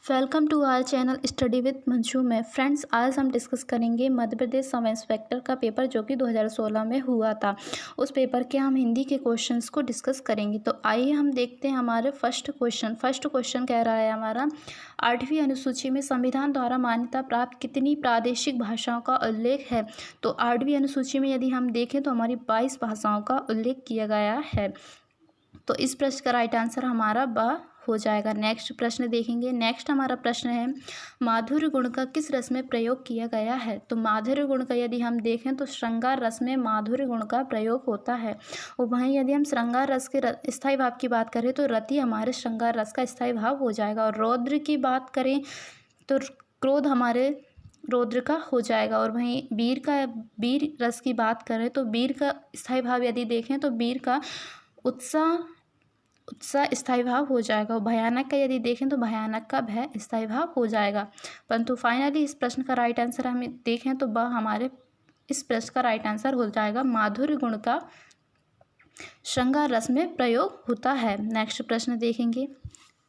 Welcome to our channel study with Manshu में। Friends, आज हम डिस्कस करेंगे मध्य प्रदेश सब इंस्पेक्टर का पेपर जो कि 2016 में हुआ था। उस पेपर के हम हिंदी के क्वेश्चंस को डिस्कस करेंगे। तो आइए हम देखते हैं हमारे फर्स्ट क्वेश्चन कह रहा है हमारा 8वीं अनुसूची में संविधान द्वारा मान्यता प्राप्त कितनी प्रादेशिक भाषाओं का उल्लेख है। तो 8वीं अनुसूची में यदि हम देखें तो हमारी 22 भाषाओं का उल्लेख किया गया है। तो इस प्रश्न का राइट आंसर हमारा ब हो जाएगा। नेक्स्ट प्रश्न देखेंगे। नेक्स्ट हमारा प्रश्न है माधुर्य गुण का किस रस में प्रयोग किया गया है। तो माधुर्य गुण का यदि हम देखें तो श्रृंगार रस में माधुर्य गुण का प्रयोग होता है। और वहीं यदि हम श्रृंगार रस के स्थायी भाव की बात करें तो रति हमारे श्रृंगार रस का स्थायी भाव हो जाएगा। और रौद्र की बात करें तो क्रोध हमारे रौद्र का हो जाएगा। और वहीं वीर रस की बात करें तो वीर का स्थायी भाव यदि देखें तो वीर का उत्साह स्थायी भाव हो जाएगा। और भयानक का यदि देखें तो भयानक का भय स्थायी भाव हो जाएगा। परंतु फाइनली इस प्रश्न का राइट आंसर हमें देखें तो हमारे इस प्रश्न का राइट आंसर हो जाएगा माधुर्य गुण का श्रृंगार रस में प्रयोग होता है। नेक्स्ट प्रश्न देखेंगे।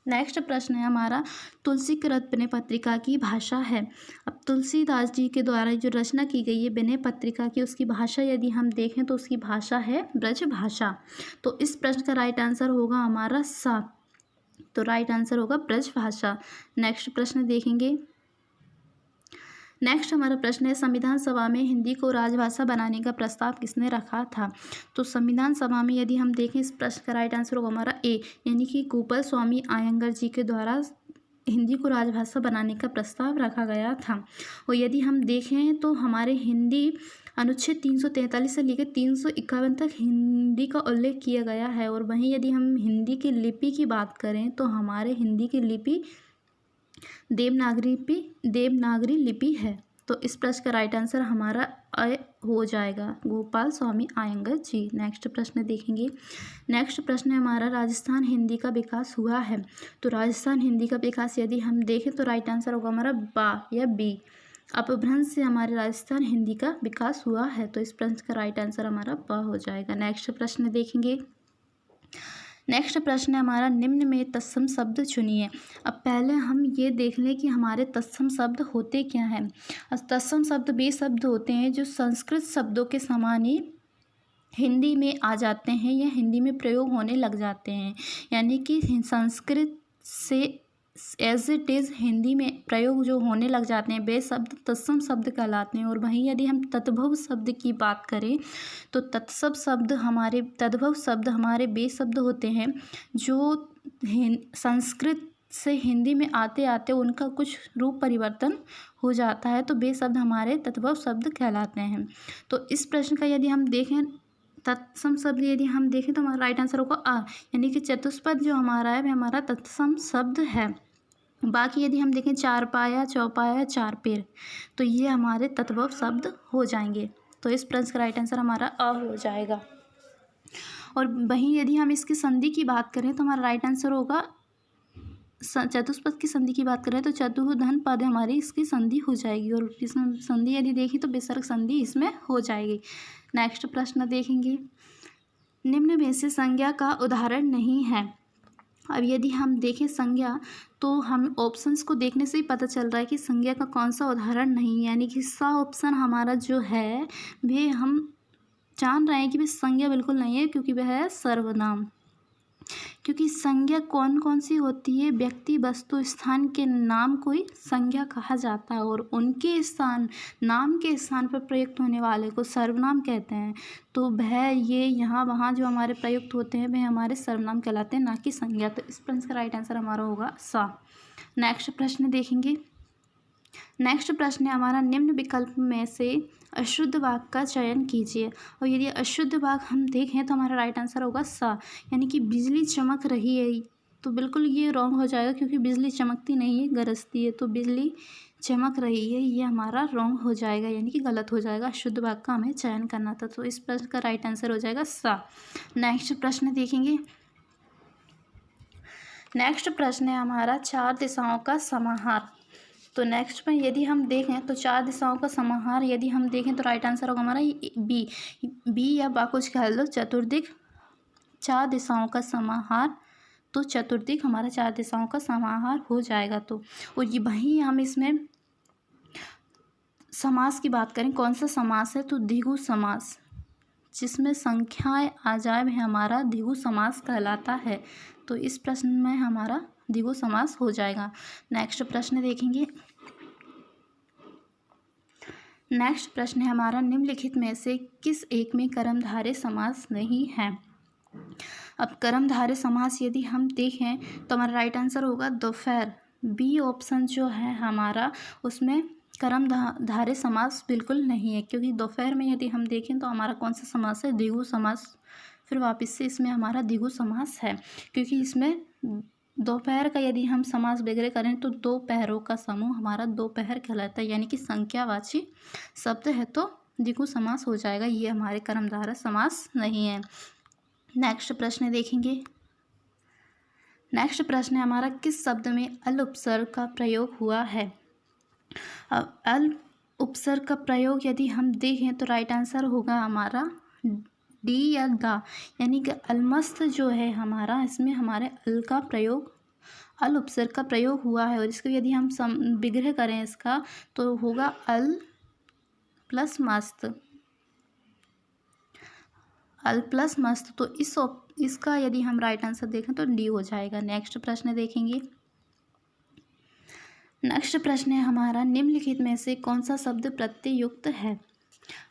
नेक्स्ट प्रश्न है हमारा तुलसीकृत विनय पत्रिका की भाषा है। अब तुलसीदास जी के द्वारा जो रचना की गई है विनय पत्रिका की, उसकी भाषा यदि हम देखें तो उसकी भाषा है ब्रज भाषा। तो इस प्रश्न का राइट आंसर होगा हमारा सा। तो राइट आंसर होगा ब्रज भाषा। नेक्स्ट प्रश्न देखेंगे। नेक्स्ट हमारा प्रश्न है संविधान सभा में हिंदी को राजभाषा बनाने का प्रस्ताव किसने रखा था। तो संविधान सभा में यदि हम देखें इस प्रश्न का राइट आंसर होगा हमारा ए, यानी कि गोपाल स्वामी अयंगर जी के द्वारा हिंदी को राजभाषा बनाने का प्रस्ताव रखा गया था। और यदि हम देखें तो हमारे हिंदी अनुच्छेद 343 से लेकर 351 तक हिंदी का उल्लेख किया गया है। और वहीं यदि हम हिंदी की लिपि की बात करें तो हमारे हिंदी की लिपि देवनागरी लिपि है। तो इस प्रश्न का राइट आंसर हमारा अ हो जाएगा, गोपाल स्वामी अयंगर जी। नेक्स्ट प्रश्न देखेंगे। नेक्स्ट प्रश्न है हमारा राजस्थान हिंदी का विकास हुआ है। तो राजस्थान हिंदी का विकास यदि हम देखें तो राइट आंसर होगा हमारा बा या बी, अपभ्रंश से हमारे राजस्थान हिंदी का विकास हुआ है। तो इस प्रश्न का राइट आंसर हमारा ब हो जाएगा। नेक्स्ट प्रश्न देखेंगे। नेक्स्ट प्रश्न है हमारा निम्न में तत्सम शब्द चुनिए। अब पहले हम ये देख लें कि हमारे तत्सम शब्द होते क्या हैं। तत्सम शब्द वे शब्द होते हैं जो संस्कृत शब्दों के समान ही हिंदी में आ जाते हैं या हिंदी में प्रयोग होने लग जाते हैं। यानी कि संस्कृत से एज इट इज़ हिंदी में प्रयोग जो होने लग जाते हैं वे शब्द तत्सम शब्द कहलाते हैं। और वहीं यदि हम तद्भव शब्द की बात करें तो तत्सम शब्द हमारे तद्भव शब्द हमारे वे शब्द होते हैं जो संस्कृत से हिंदी में आते आते उनका कुछ रूप परिवर्तन हो जाता है। तो वे शब्द हमारे तद्भव शब्द कहलाते हैं। तो इस प्रश्न का यदि हम देखें तत्सम शब्द यदि हम देखें तो हमारा राइट आंसर होगा आ, यानी कि चतुष्पद जो हमारा है वह हमारा तत्सम शब्द है। बाकी यदि हम देखें चारपाया, चौपाया, चार पैर, तो ये हमारे तद्भव शब्द हो जाएंगे। तो इस प्रश्न का राइट आंसर हमारा अ हो जाएगा। और वहीं यदि हम इसकी संधि की बात करें तो हमारा राइट आंसर होगा चतुष्पद की संधि की बात करें तो चतुर्धन पद हमारी इसकी संधि हो जाएगी। और इसमें संधि यदि देखें तो विसर्ग संधि इसमें हो जाएगी। नेक्स्ट प्रश्न देखेंगे। निम्न में से संज्ञा का उदाहरण नहीं है। अब यदि हम देखें संज्ञा तो हम ऑप्शंस को देखने से ही पता चल रहा है कि संज्ञा का कौन सा उदाहरण नहीं है। यानी कि सा ऑप्शन हमारा जो है वह हम जान रहे हैं कि वह संज्ञा बिल्कुल नहीं है, क्योंकि वह है सर्वनाम। क्योंकि संज्ञा कौन कौन सी होती है, व्यक्ति वस्तु स्थान के नाम को ही संज्ञा कहा जाता है। और उनके स्थान नाम के स्थान पर प्रयुक्त होने वाले को सर्वनाम कहते हैं। तो वह ये यहाँ वहाँ जो हमारे प्रयुक्त होते हैं वह हमारे सर्वनाम कहलाते हैं, ना कि संज्ञा। तो इस प्रश्न का राइट आंसर हमारा होगा सा। नेक्स्ट प्रश्न देखेंगे। नेक्स्ट प्रश्न है हमारा निम्न विकल्प में से अशुद्ध वाक्य का चयन कीजिए। और यदि अशुद्ध वाक्य हम देखें तो हमारा राइट आंसर होगा सा, यानी कि बिजली चमक रही है। तो बिल्कुल ये रॉन्ग हो जाएगा, क्योंकि बिजली चमकती नहीं है, गरजती है। तो बिजली चमक रही है ये हमारा रॉन्ग हो जाएगा, यानी कि गलत हो जाएगा। अशुद्ध वाक्य का हमें चयन करना था। तो इस प्रश्न का राइट आंसर हो जाएगा सा। नेक्स्ट प्रश्न देखेंगे। नेक्स्ट प्रश्न है हमारा चार दिशाओं का समाहार। तो नेक्स्ट में यदि हम देखें तो चार दिशाओं का समाहार यदि हम देखें तो राइट आंसर होगा हमारा बी या बा, कुछ कह लो, चतुर्दिक चार दिशाओं का समाहार। तो चतुर्दिक हमारा 4 दिशाओं का समाहार हो जाएगा। तो और ये वहीं हम इसमें समास की बात करें, कौन सा समास है, तो द्विगु समास, जिसमें संख्याएं आ जाए वह हमारा द्विगु समास कहलाता है। तो इस प्रश्न में हमारा द्विगु समास हो जाएगा। नेक्स्ट प्रश्न देखेंगे। नेक्स्ट प्रश्न है हमारा, निम्नलिखित में से किस एक में कर्मधारय समास नहीं है। अब कर्मधारय समास यदि हम देखें तो हमारा राइट आंसर होगा दोपहर। बी ऑप्शन जो है हमारा, उसमें कर्मधारय समास बिल्कुल नहीं है, क्योंकि दोपहर में यदि हम देखें तो हमारा कौन सा समास है, द्विगु समास। फिर वापस से इसमें हमारा द्विगु समास है, क्योंकि इसमें दोपहर का यदि हम समास वगैरह करें तो दो पहरों का समूह हमारा दोपहर कहलाता है, यानी कि संख्यावाची शब्द है, तो द्विगु समास हो जाएगा। ये हमारे कर्मधारय समास नहीं है। नेक्स्ट प्रश्न देखेंगे। नेक्स्ट प्रश्न है हमारा, किस शब्द में अल उपसर्ग का प्रयोग हुआ है। अब अल उपसर्ग का प्रयोग यदि हम देखें तो राइट आंसर होगा हमारा डी या दा, यानी कि अलमस्त जो है हमारा, इसमें हमारे अल का प्रयोग, अल उपसर्ग का प्रयोग हुआ है। और इसको यदि हम विग्रह करें इसका तो होगा अल प्लस मस्त, अल प्लस मस्त। तो इसका यदि हम राइट आंसर देखें तो डी हो जाएगा। नेक्स्ट प्रश्न देखेंगे। नेक्स्ट प्रश्न है हमारा, निम्नलिखित में से कौन सा शब्द प्रत्ययुक्त है।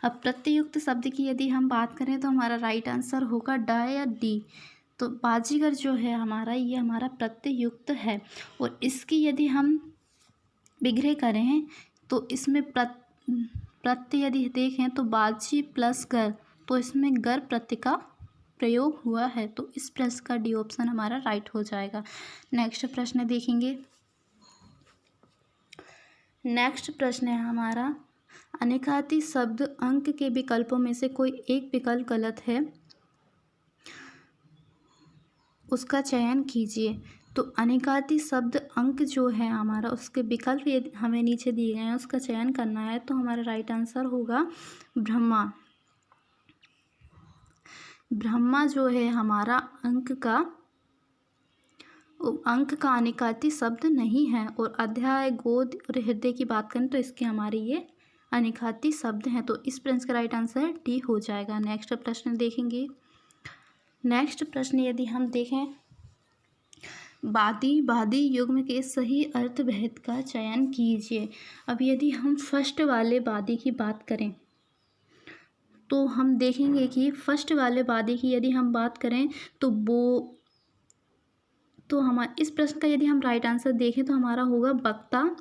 अब प्रत्ययुक्त शब्द की यदि हम बात करें तो हमारा राइट आंसर होगा ड या डी। तो बाजीगर जो है हमारा, ये हमारा प्रत्ययुक्त है। और इसकी यदि हम विग्रह करें तो इसमें प्रत्यय यदि देखें तो बाजी प्लस गर, तो इसमें गर प्रत्यय का प्रयोग हुआ है। तो इस प्रश्न का डी ऑप्शन हमारा राइट हो जाएगा। नेक्स्ट प्रश्न देखेंगे। नेक्स्ट प्रश्न है हमारा, अनेकाति शब्द अंक के विकल्पों में से कोई एक विकल्प गलत है, उसका चयन कीजिए। तो अनेकाति शब्द अंक जो है हमारा, उसके विकल्प यदि हमें नीचे दिए गए हैं, उसका चयन करना है। तो हमारा राइट आंसर होगा ब्रह्मा। ब्रह्मा जो है हमारा अंक का अनेकाति शब्द नहीं है। और अध्याय, गोद और हृदय की बात करें तो इसके हमारे ये अनेकाति शब्द हैं। तो इस प्रश्न का राइट आंसर डी हो जाएगा। नेक्स्ट प्रश्न देखेंगे। नेक्स्ट प्रश्न यदि हम देखें, बादी युग्म के सही अर्थ भेद का चयन कीजिए। अब यदि हम फर्स्ट वाले बादी की बात करें तो हम देखेंगे कि फर्स्ट वाले बादी की यदि हम बात करें तो हमारा इस प्रश्न का यदि हम राइट आंसर देखें तो हमारा होगा वक्ता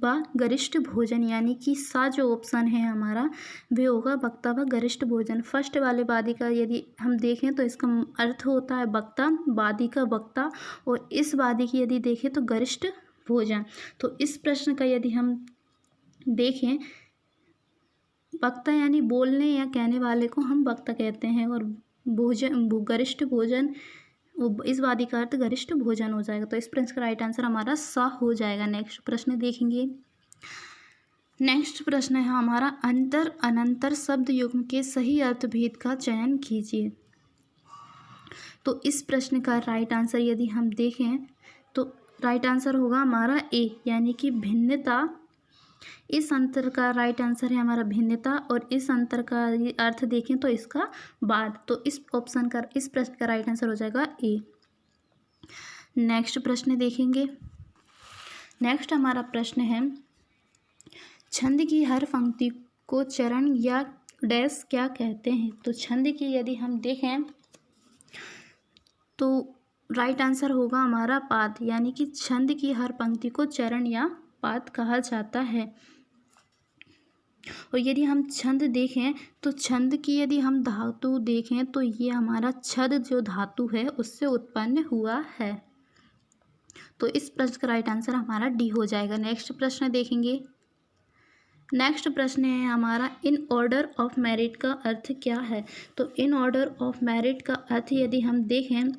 व गरिष्ठ भोजन, यानी कि सा जो ऑप्शन है हमारा वे होगा वक्ता व गरिष्ठ भोजन। फर्स्ट वाले वादी का यदि हम देखें तो इसका अर्थ होता है वक्ता, वादी का वक्ता, और इस वादी की यदि देखें तो गरिष्ठ भोजन। तो इस प्रश्न का यदि हम देखें, वक्ता यानी बोलने या कहने वाले को हम वक्ता कहते हैं, और भोजन गरिष्ठ भोजन, इस वादी का अर्थ गरिष्ठ भोजन हो जाएगा। तो इस प्रश्न का राइट आंसर हमारा सा हो जाएगा। नेक्स्ट प्रश्न देखेंगे। नेक्स्ट प्रश्न है हमारा, अंतर अनंतर शब्द युग्म के सही अर्थभेद का चयन कीजिए। तो इस प्रश्न का राइट आंसर यदि हम देखें तो राइट आंसर होगा हमारा ए, यानी कि भिन्नता। इस अंतर का राइट आंसर है हमारा भिन्नता, और इस अंतर का अर्थ देखें तो इसका बाद। तो इस प्रश्न का राइट आंसर हो जाएगा ए। नेक्स्ट प्रश्न देखेंगे। नेक्स्ट हमारा प्रश्न है, छंद की हर पंक्ति को चरण या डैश क्या कहते हैं। तो छंद की यदि हम देखें तो राइट आंसर होगा हमारा पाद, यानी कि छंद की हर पंक्ति को चरण या पाद कहा जाता है। और यदि हम छंद देखें तो छंद की यदि हम धातु देखें तो ये हमारा छद जो धातु है उससे उत्पन्न हुआ है। तो इस प्रश्न का राइट आंसर हमारा डी हो जाएगा। नेक्स्ट प्रश्न देखेंगे। नेक्स्ट प्रश्न है हमारा, इन ऑर्डर ऑफ मेरिट का अर्थ क्या है। तो इन ऑर्डर ऑफ मेरिट का अर्थ यदि हम देखें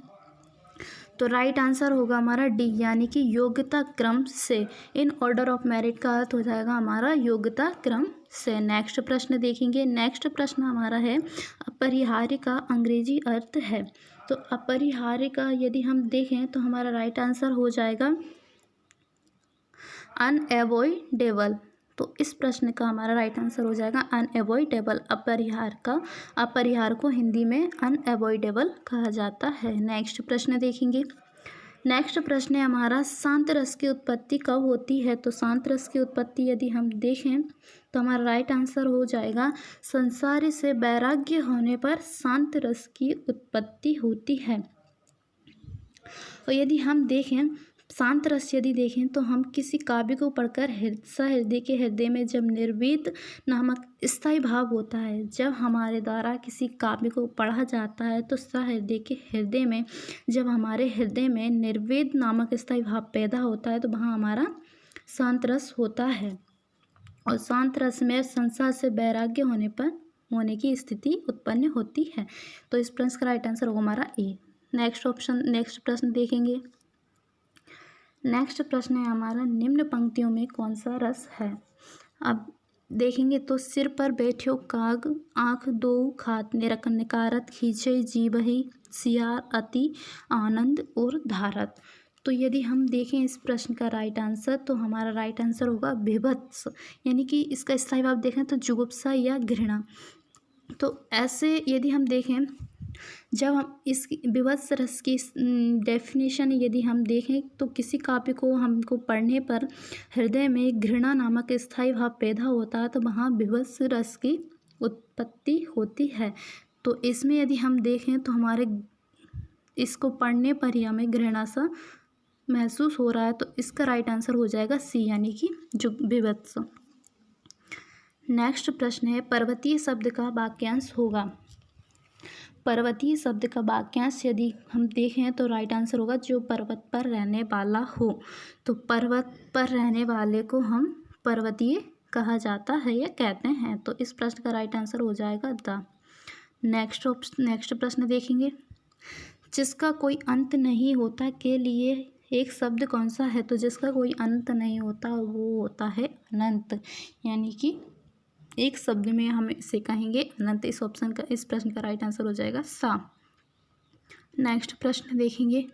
तो राइट आंसर होगा हमारा डी, यानी कि योग्यता क्रम से। इन ऑर्डर ऑफ मेरिट का अर्थ हो जाएगा हमारा योग्यता क्रम से। नेक्स्ट प्रश्न देखेंगे। नेक्स्ट प्रश्न हमारा है, अपरिहार्य का अंग्रेजी अर्थ है। तो अपरिहार्य का यदि हम देखें तो हमारा राइट आंसर हो जाएगा अनएवॉइडेबल। तो इस प्रश्न का हमारा राइट आंसर हो जाएगा अनएवॉइडेबल। अपरिहार को हिंदी में अनएवॉइडेबल कहा जाता है। नेक्स्ट प्रश्न देखेंगे। नेक्स्ट प्रश्न है हमारा शांत रस की उत्पत्ति कब होती है। तो शांत रस की उत्पत्ति यदि हम देखें तो हमारा राइट आंसर हो जाएगा संसार से वैराग्य होने पर शांत रस की उत्पत्ति होती है। और यदि हम देखें शांत रस यदि देखें तो हम किसी काव्य को पढ़कर हृदय के हृदय में जब निर्वेद नामक स्थायी भाव होता है, जब हमारे द्वारा किसी काव्य को पढ़ा जाता है तो सहृदय के हृदय में जब हमारे हृदय में निर्वेद नामक स्थायी भाव पैदा होता है तो वहाँ हमारा शांत रस होता है। और शांत रस में संसार से वैराग्य होने की स्थिति उत्पन्न होती है। तो इस प्रश्न का राइट आंसर होगा हमारा ए। नेक्स्ट प्रश्न देखेंगे। नेक्स्ट प्रश्न है हमारा निम्न पंक्तियों में कौन सा रस है। अब देखेंगे तो सिर पर बैठ्यो काग आँख दो खात निकारत खींचे जीवहि सियार अति आनंद और धारत। तो यदि हम देखें इस प्रश्न का राइट आंसर तो हमारा राइट आंसर होगा विभत्स, यानी कि इसका स्थायी भाव देखें तो जुगुप्सा या घृणा। तो ऐसे यदि हम देखें जब हम इस विभत्स रस की डेफिनेशन यदि हम देखें तो किसी काव्य को हमको पढ़ने पर हृदय में घृणा नामक स्थायी भाव पैदा होता है तो वहाँ विभत्स रस की उत्पत्ति होती है। तो इसमें यदि हम देखें तो हमारे इसको पढ़ने पर ही हमें घृणा सा महसूस हो रहा है। तो इसका राइट आंसर हो जाएगा सी, यानी कि जो विभत्स। नेक्स्ट प्रश्न है पर्वतीय शब्द का वाक्यांश होगा। पर्वतीय शब्द का वाक्यांश यदि हम देखें तो राइट आंसर होगा जो पर्वत पर रहने वाला हो। तो पर्वत पर रहने वाले को हम पर्वतीय कहा जाता है या कहते हैं। तो इस प्रश्न का राइट आंसर हो जाएगा द। नेक्स्ट प्रश्न देखेंगे। जिसका कोई अंत नहीं होता के लिए एक शब्द कौन सा है। तो जिसका कोई अंत नहीं होता वो होता है अनंत, यानी कि एक शब्द में हम इसे कहेंगे अनंत। इस प्रश्न का राइट आंसर हो जाएगा सा। नेक्स्ट प्रश्न देखेंगे।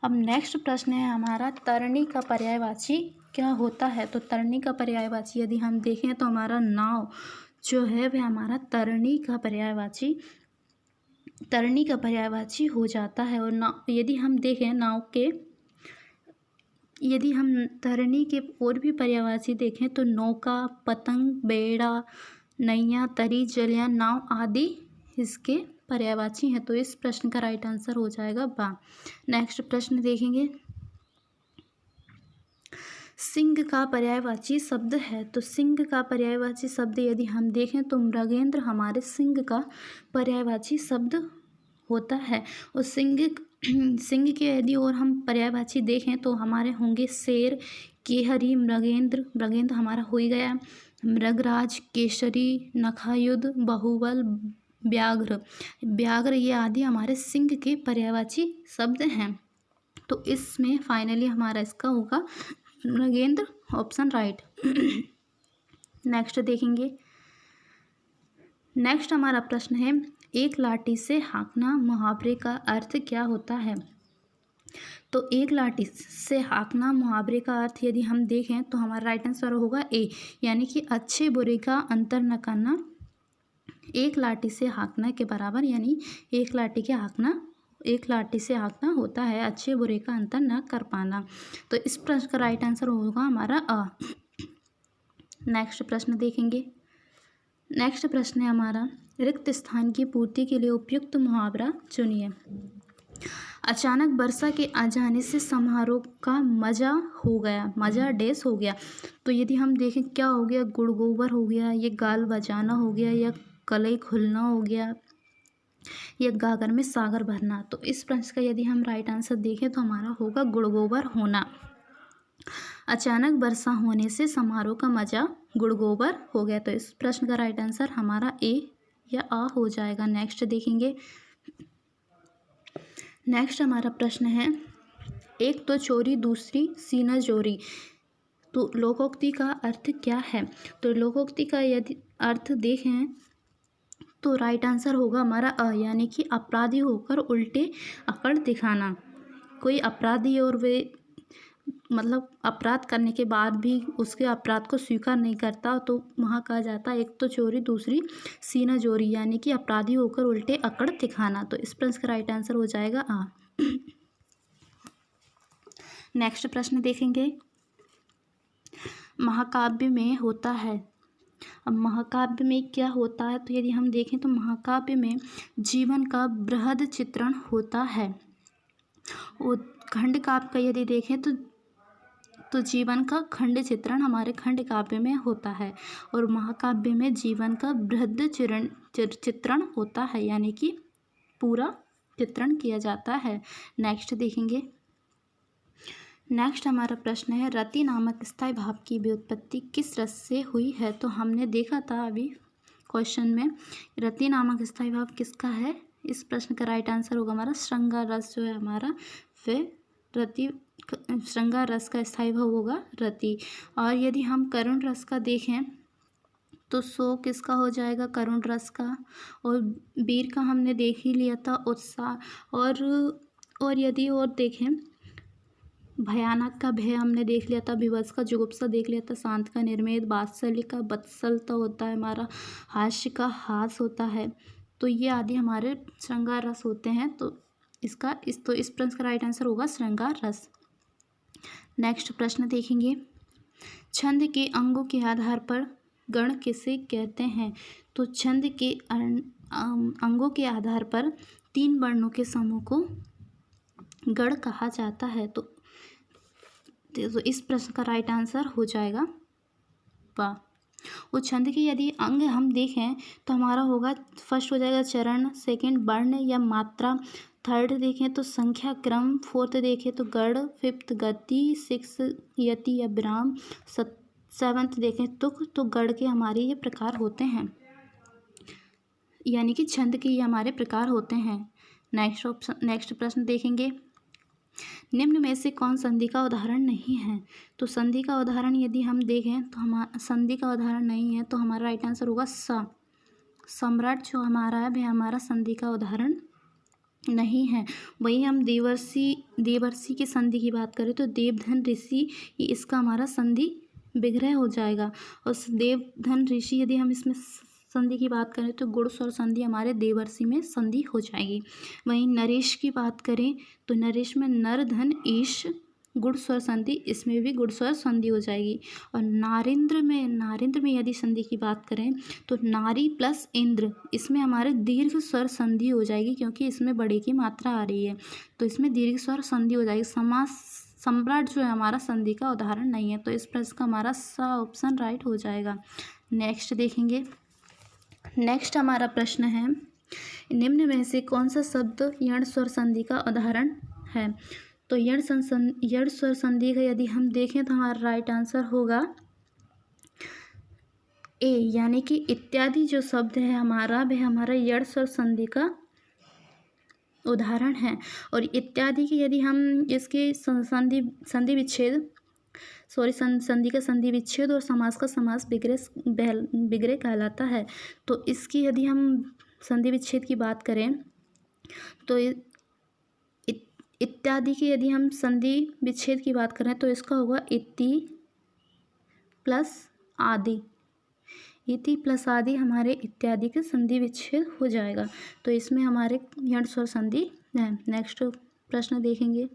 अब नेक्स्ट प्रश्न है हमारा तरणी का पर्यायवाची क्या होता है। तो तरणी का पर्यायवाची यदि हम देखें तो हमारा नाव जो है वह हमारा तरणी का पर्यायवाची हो जाता है। और नाव यदि हम देखें यदि हम तरणी के और भी पर्यायवाची देखें तो नौका, पतंग, बेड़ा, नैया, तरी, जलियां, नाव आदि इसके पर्यायवाची हैं। तो इस प्रश्न का राइट आंसर हो जाएगा बा। नेक्स्ट प्रश्न देखेंगे। सिंह का पर्यायवाची शब्द है। तो सिंह का पर्यायवाची शब्द यदि हम देखें तो मृगेंद्र हमारे सिंह का पर्यायवाची शब्द होता है। और सिंह के यदि और हम पर्यायवाची देखें तो हमारे होंगे शेर, केहरी, मृगेंद्र हमारा हो ही गया, मृगराज, केसरी, नखायुध, बाहुबल, व्याघ्र ये आदि हमारे सिंह के पर्यायवाची शब्द हैं। तो इसमें फाइनली हमारा इसका होगा मृगेंद्र, ऑप्शन राइट। नेक्स्ट देखेंगे। नेक्स्ट हमारा प्रश्न है एक लाठी से हाँकना मुहावरे का अर्थ क्या होता है। तो एक लाठी से हाँकना मुहावरे का अर्थ यदि हम देखें तो हमारा राइट आंसर होगा ए, यानी कि अच्छे बुरे का अंतर न करना। एक लाठी से हाँकना के बराबर, यानी एक लाठी से हाँकना होता है अच्छे बुरे का अंतर न कर पाना। तो इस प्रश्न का राइट आंसर होगा हमारा अ। नेक्स्ट प्रश्न देखेंगे। नेक्स्ट प्रश्न है हमारा रिक्त स्थान की पूर्ति के लिए उपयुक्त मुहावरा चुनिए। अचानक वर्षा के आ जाने से समारोह का मजा डैश हो गया। तो यदि हम देखें क्या हो गया, गुड़ गोबर हो गया, ये गाल बजाना हो गया, या कलई खुलना हो गया, या गागर में सागर भरना। तो इस प्रश्न का यदि हम राइट आंसर देखें तो हमारा होगा गुड़ गोबर होना। अचानक वर्षा होने से समारोह का मजा गुड़ गोबर हो गया। तो इस प्रश्न का राइट आंसर हमारा ए या आ हो जाएगा। नेक्स्ट देखेंगे। नेक्स्ट हमारा प्रश्न है एक तो चोरी दूसरी सीना जोरी। तो लोकोक्ति का अर्थ क्या है। तो लोकोक्ति का यदि अर्थ देखें तो राइट आंसर होगा हमारा यानी कि अपराधी होकर उल्टे अकड़ दिखाना। कोई अपराधी और वे मतलब अपराध करने के बाद भी उसके अपराध को स्वीकार नहीं करता, तो वहाँ कहा जाता है एक तो चोरी, दूसरी सीना जोरी, यानी कि अपराधी होकर उल्टे अकड़ दिखाना। तो इस प्रश्न का राइट आंसर हो जाएगा आ। नेक्स्ट प्रश्न देखेंगे, महाकाव्य में होता है। अब महाकाव्य में क्या होता है, तो यदि हम देखें तो महाकाव्य में जीवन का बृहद चित्रण होता है। और खंड काव्य का यदि देखें तो जीवन का खंड चित्रण हमारे खंड काव्य में होता है, और महाकाव्य में जीवन का बृहद चित्रण होता है, यानी कि पूरा चित्रण किया जाता है। नेक्स्ट देखेंगे, नेक्स्ट हमारा प्रश्न है, रति नामक स्थायी भाव की व्युत्पत्ति किस रस से हुई है। तो हमने देखा था अभी क्वेश्चन में, रति नामक स्थायी भाव किसका है। इस प्रश्न का राइट आंसर होगा हमारा श्रृंगार रस जो है हमारा, वे रति श्रृंगार रस का स्थायी भाव होगा रति। और यदि हम करुण रस का देखें तो सो किसका हो जाएगा, करुण रस का। और वीर का हमने देख ही लिया था, उत्साह। और यदि और देखें, भयानक का भय हमने देख लिया था, विवश का जुगुप्सा देख लिया था, शांत का निर्मेद, वात्सल्य का वत्सलता होता है हमारा, हास्य का हास होता है। तो ये आदि हमारे श्रृंगार रस होते हैं। तो इस प्रश्न का राइट आंसर होगा श्रृंगार रस। नेक्स्ट प्रश्न देखेंगे, छंद के अंगों के आधार पर गण किसे कहते हैं। तो छंद के अंगों के आधार पर 3 वर्णों के समूह को गण कहा जाता है। तो इस प्रश्न का राइट आंसर हो जाएगा वाह। वो छंद के यदि अंग हम देखें तो हमारा होगा, फर्स्ट हो जाएगा चरण, सेकंड वर्ण या मात्रा, थर्ड देखें तो संख्या क्रम, फोर्थ देखें तो गढ़, फिफ्थ गति, सिक्स यति या विराम, सेवंथ देखें तुक। तो गढ़ के हमारे ये प्रकार होते हैं, यानी कि छंद के ये हमारे प्रकार होते हैं। नेक्स्ट प्रश्न देखेंगे, निम्न में से कौन संधि का उदाहरण नहीं है। तो संधि का उदाहरण यदि हम देखें तो संधि का उदाहरण नहीं है, तो हमारा राइट आंसर होगा सा। सम्राट जो हमारा है वह हमारा संधि का उदाहरण नहीं है। वही हम देवर्षि की संधि की बात करें तो देवधन ऋषि, इसका हमारा संधि विग्रह हो जाएगा। और देवधन ऋषि यदि हम इसमें संधि की बात करें तो गुड़ स्वर संधि हमारे देवर्षि में संधि हो जाएगी। वहीं नरेश की बात करें तो नरेश में नर धन ईश गुड़ स्वर संधि, इसमें भी गुड़ स्वर संधि हो जाएगी। और नारेंद्र में यदि संधि की बात करें तो नारी प्लस इंद्र, इसमें हमारे दीर्घ स्वर संधि हो जाएगी, क्योंकि इसमें बड़े की मात्रा आ रही है, तो इसमें दीर्घ स्वर संधि हो जाएगी। सम्राट जो है हमारा संधि का उदाहरण नहीं है। तो इस प्रश्न का हमारा सा ऑप्शन राइट हो जाएगा। नेक्स्ट देखेंगे, नेक्स्ट हमारा प्रश्न है, निम्न में से कौन सा शब्द यण स्वर संधि का उदाहरण है। तो यण स्वर संधि का यदि हम देखें तो हमारा राइट आंसर होगा ए, यानी कि इत्यादि जो शब्द है हमारा वह हमारा यण स्वर संधि का उदाहरण है। और इत्यादि की यदि हम इसके संधि विच्छेद और समास का समास विग्रह कहलाता है। तो इसकी यदि हम संधि विच्छेद की बात करें तो इत्यादि की यदि हम संधि विच्छेद की बात करें तो इसका होगा इति प्लस आदि। इति प्लस आदि हमारे इत्यादि के संधि विच्छेद हो जाएगा। तो इसमें हमारे यण स्वर संधि है। नेक्स्ट प्रश्न देखेंगे,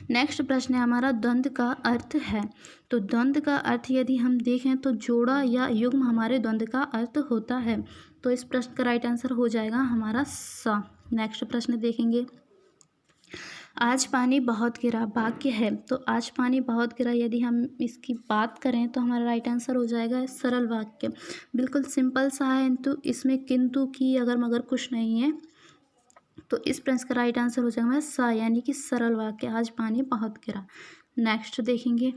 नेक्स्ट प्रश्न है हमारा द्वंद्व का अर्थ है। तो द्वंद्व का अर्थ यदि हम देखें तो जोड़ा या युग्म हमारे द्वंद्व का अर्थ होता है। तो इस प्रश्न का राइट आंसर हो जाएगा हमारा सा। नेक्स्ट प्रश्न देखेंगे, आज पानी बहुत गिरा वाक्य है। तो आज पानी बहुत गिरा यदि हम इसकी बात करें तो हमारा राइट आंसर हो जाएगा सरल वाक्य, बिल्कुल सिंपल सा है, तो इसमें किंतु की अगर मगर कुछ नहीं है। तो इस प्रश्न का राइट आंसर हो जाएगा हमारा सा, यानी कि सरल वाक्य, आज पानी बहुत गिरा। नेक्स्ट देखेंगे,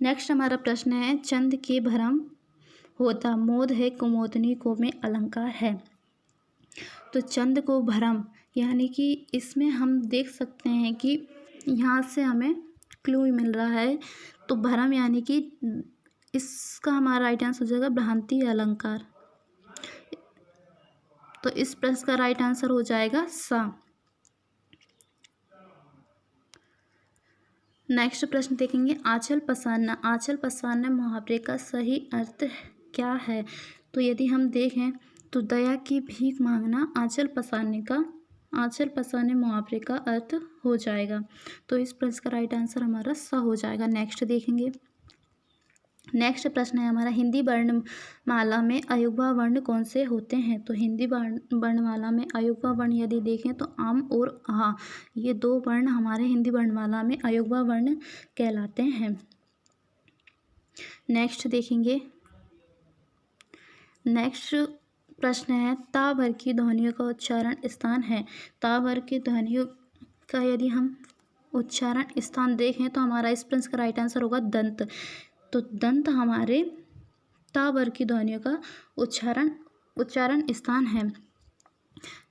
नेक्स्ट हमारा प्रश्न है, चंद के भरम होता मोद है कुमोदनी को में अलंकार है। तो चंद को भरम, यानी कि इसमें हम देख सकते हैं कि यहाँ से हमें क्लू मिल रहा है। तो भरम यानी कि इसका हमारा राइट आंसर हो जाएगा भ्रांति अलंकार। तो इस प्रश्न का राइट आंसर हो जाएगा सा। नेक्स्ट प्रश्न देखेंगे, आंचल पसारना। आंचल पसारना मुहावरे का सही अर्थ क्या है? तो यदि हम देखें तो दया की भीख मांगना आंचल पसारने मुहावरे का अर्थ हो जाएगा। तो इस प्रश्न का राइट आंसर हमारा सा हो जाएगा। नेक्स्ट देखेंगे, नेक्स्ट प्रश्न है हमारा, हिंदी वर्णमाला में अयुग्म वर्ण कौन से होते हैं? तो हिंदी वर्णमाला में अयुग्म वर्ण यदि देखें तो आम और आ, ये दो वर्ण हमारे हिंदी वर्णमाला में अयुग्म वर्ण कहलाते हैं। नेक्स्ट देखेंगे, नेक्स्ट प्रश्न है, ता भर की ध्वनियों का उच्चारण स्थान है। ता भर की ध्वनियों का यदि हम उच्चारण स्थान देखें तो हमारा इस प्रश्न का राइट आंसर होगा दंत। तो दंत हमारे ता भर की ध्वनियों का उच्चारण स्थान है।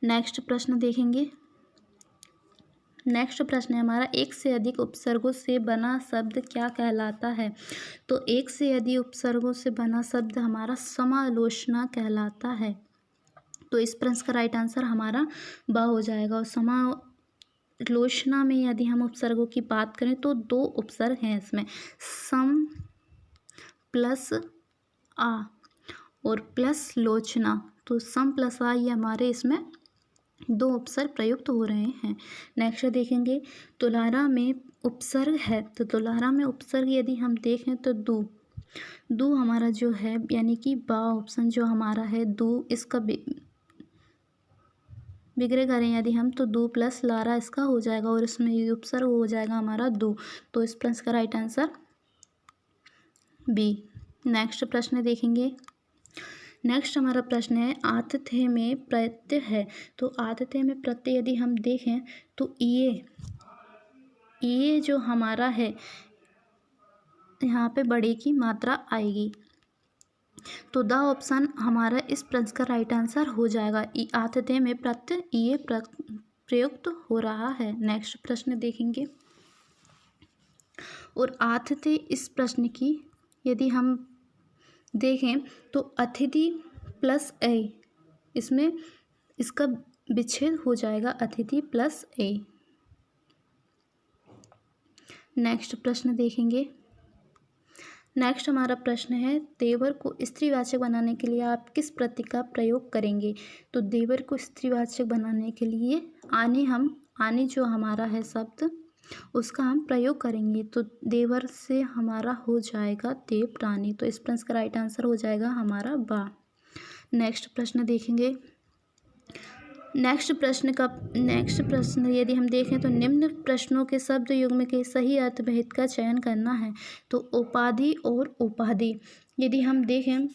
नेक्स्ट प्रश्न देखेंगे, नेक्स्ट प्रश्न है हमारा, एक से अधिक उपसर्गों से बना शब्द क्या कहलाता है? तो एक से अधिक उपसर्गों से बना शब्द हमारा समालोचना कहलाता है। तो इस प्रश्न का राइट आंसर हमारा बा हो जाएगा। और समालोचना में यदि हम उपसर्गों की बात करें तो दो उपसर्ग हैं इसमें, सम प्लस आ और प्लस लोचना। तो सम प्लस आ ये हमारे इसमें दो उपसर्ग प्रयुक्त हो रहे हैं। नेक्स्ट देखेंगे, तुलारा में उपसर्ग है। तो तुलारा में उपसर्ग यदि हम देखें तो दू हमारा जो है यानी कि बा ऑप्शन जो हमारा है दू, इसका विग्रह करें यदि हम तो दू प्लस लारा इसका हो जाएगा और इसमें उपसर्ग हो जाएगा हमारा दू। तो इस प्रश्न का राइट आंसर बी। नेक्स्ट प्रश्न देखेंगे, नेक्स्ट हमारा प्रश्न है, आतिथ्य में प्रत्यय है। तो आतिथ्य में प्रत्यय यदि हम देखें तो ये जो हमारा है यहाँ पे बड़े की मात्रा आएगी। तो द ऑप्शन हमारा इस प्रश्न का राइट आंसर हो जाएगा। आतिथ्य में प्रत्यय ये प्रयुक्त हो रहा है। नेक्स्ट प्रश्न देखेंगे, और आतिथ्य इस प्रश्न की यदि हम देखें तो अतिथि प्लस ए, इसमें इसका विच्छेद हो जाएगा अतिथि प्लस ए। नेक्स्ट प्रश्न देखेंगे, नेक्स्ट हमारा प्रश्न है, देवर को स्त्रीवाचक बनाने के लिए आप किस प्रतीक का प्रयोग करेंगे? तो देवर को स्त्रीवाचक बनाने के लिए आने जो हमारा है शब्द उसका हम प्रयोग करेंगे। तो देवर से हमारा हो जाएगा देवरानी। तो इस प्रश्न का राइट आंसर हो जाएगा हमारा बा। नेक्स्ट प्रश्न देखेंगे, नेक्स्ट प्रश्न यदि हम देखें तो निम्न प्रश्नों के शब्द युग्म के सही अर्थभेद का चयन करना है। तो उपाधि और उपाधि यदि हम देखें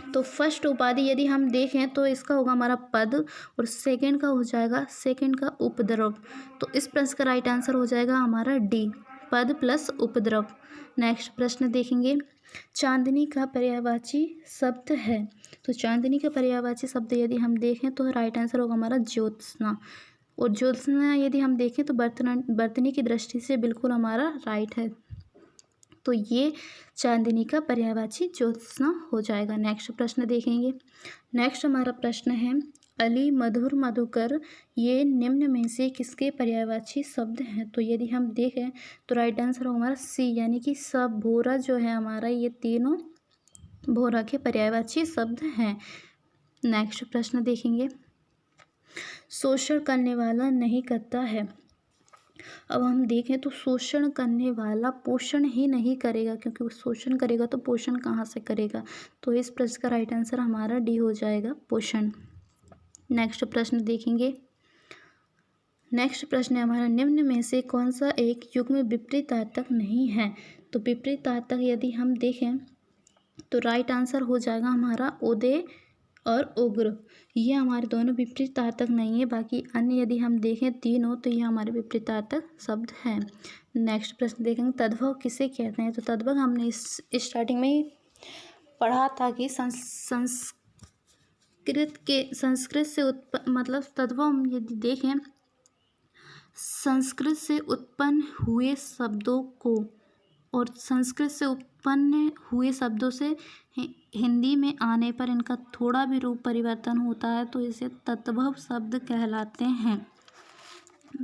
तो फर्स्ट उपाधि यदि हम देखें तो इसका होगा हमारा पद और सेकंड का हो जाएगा सेकंड का उपद्रव। तो इस प्रश्न का राइट आंसर हो जाएगा हमारा डी, पद प्लस उपद्रव। नेक्स्ट प्रश्न देखेंगे, चांदनी का पर्यायवाची शब्द है। तो चांदनी का पर्यायवाची शब्द यदि हम देखें तो राइट आंसर होगा हमारा ज्योत्सना। और ज्योत्सना यदि हम देखें तो बर्तनी की दृष्टि से बिल्कुल हमारा राइट है। तो ये चांदनी का पर्यायवाची ज्योत्सना हो जाएगा। नेक्स्ट प्रश्न देखेंगे, नेक्स्ट हमारा प्रश्न है, अली मधुर मधुकर ये निम्न में से किसके पर्यायवाची शब्द हैं? तो यदि हम देखें तो राइट आंसर होगा हमारा सी, यानी कि सब भोरा जो है हमारा ये तीनों भोरा के पर्यायवाची शब्द हैं। नेक्स्ट प्रश्न देखेंगे, शोषण करने वाला नहीं करता है। अब हम देखें तो शोषण करने वाला पोषण ही नहीं करेगा, क्योंकि वो शोषण करेगा तो पोषण कहाँ से करेगा। तो इस प्रश्न का राइट आंसर हमारा डी हो जाएगा, पोषण। नेक्स्ट प्रश्न देखेंगे, नेक्स्ट प्रश्न है हमारा, निम्न में से कौन सा एक युग्म विपरीतार्थक नहीं है? तो विपरीतार्थक यदि हम देखें तो राइट आंसर हो जाएगा हमारा उदय और उग्र। ये हमारे दोनों विपरीतार्थक नहीं है, बाकी अन्य यदि हम देखें तीनों तो ये हमारे विपरीतार्थक शब्द हैं। नेक्स्ट प्रश्न देखेंगे, तद्भव किसे कहते हैं? तो तद्भव हमने इस स्टार्टिंग में ही पढ़ा था कि संस्कृत से मतलब तद्भव हम यदि देखें संस्कृत से उत्पन्न हुए शब्दों को और संस्कृत से उत्पन्न हुए शब्दों से हिंदी में आने पर इनका थोड़ा भी रूप परिवर्तन होता है तो इसे तद्भव शब्द कहलाते हैं।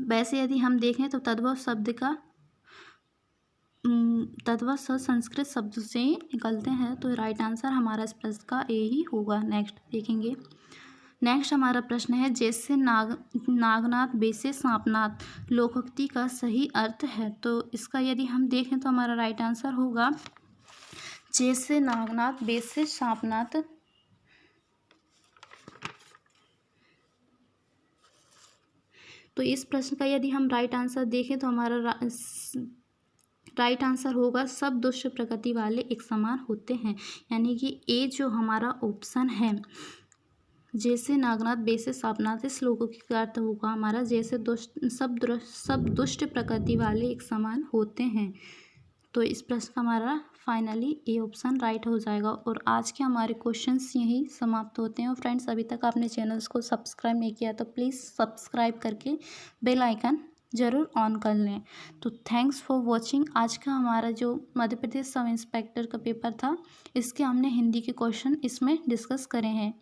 वैसे यदि हम देखें तो तद्भव शब्द का तद्भव शब्द संस्कृत शब्द से निकलते हैं, तो राइट आंसर हमारा इस प्रश्न का ए ही होगा। नेक्स्ट देखेंगे। नेक्स्ट हमारा प्रश्न है, जैसे नागनाथ वैसे सांपनाथ लोकोक्ति का सही अर्थ है। तो इसका यदि हम देखें तो हमारा राइट आंसर होगा जैसे नागनाथ वैसे सांपनाथ। तो इस प्रश्न का यदि हम राइट आंसर देखें तो हमारा राइट आंसर होगा सब दुष्ट प्रकृति वाले एक समान होते हैं, यानी कि ए जो हमारा ऑप्शन है जैसे नागनाथ वैसे सांपनाथ, इस लोगों का अर्थ होगा हमारा जैसे सब दुष्ट प्रकृति वाले एक समान होते हैं। तो इस प्रश्न का हमारा फाइनली ए ऑप्शन राइट हो जाएगा। और आज के हमारे क्वेश्चंस यही समाप्त होते हैं। और फ्रेंड्स, अभी तक आपने चैनल्स को सब्सक्राइब नहीं किया तो प्लीज़ सब्सक्राइब करके बेल आइकन ज़रूर ऑन कर लें। तो थैंक्स फॉर वॉचिंग। आज का हमारा जो मध्य प्रदेश सब इंस्पेक्टर का पेपर था, इसके हमने हिंदी के क्वेश्चन इसमें डिस्कस करे हैं।